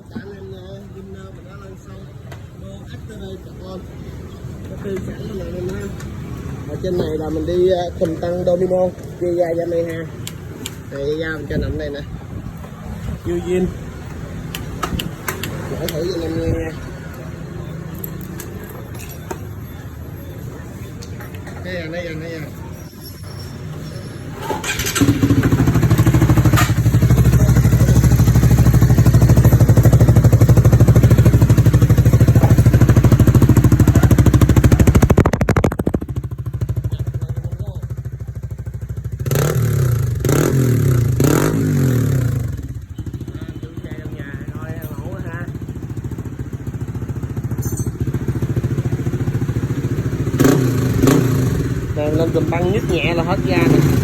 cả anh em DOMINO mình đã lên xong mua STB Cacbon có tiêu sẵn cho mọi người ha. Ở trên này là mình đi cùng Tăng DOMINO chia ra cho này ha. Này ra mình cho nằm đây nè, Chuyên để thử cho anh em nha. Đây nè. Lên tùm băng nhức nhẹ là hết ra nè.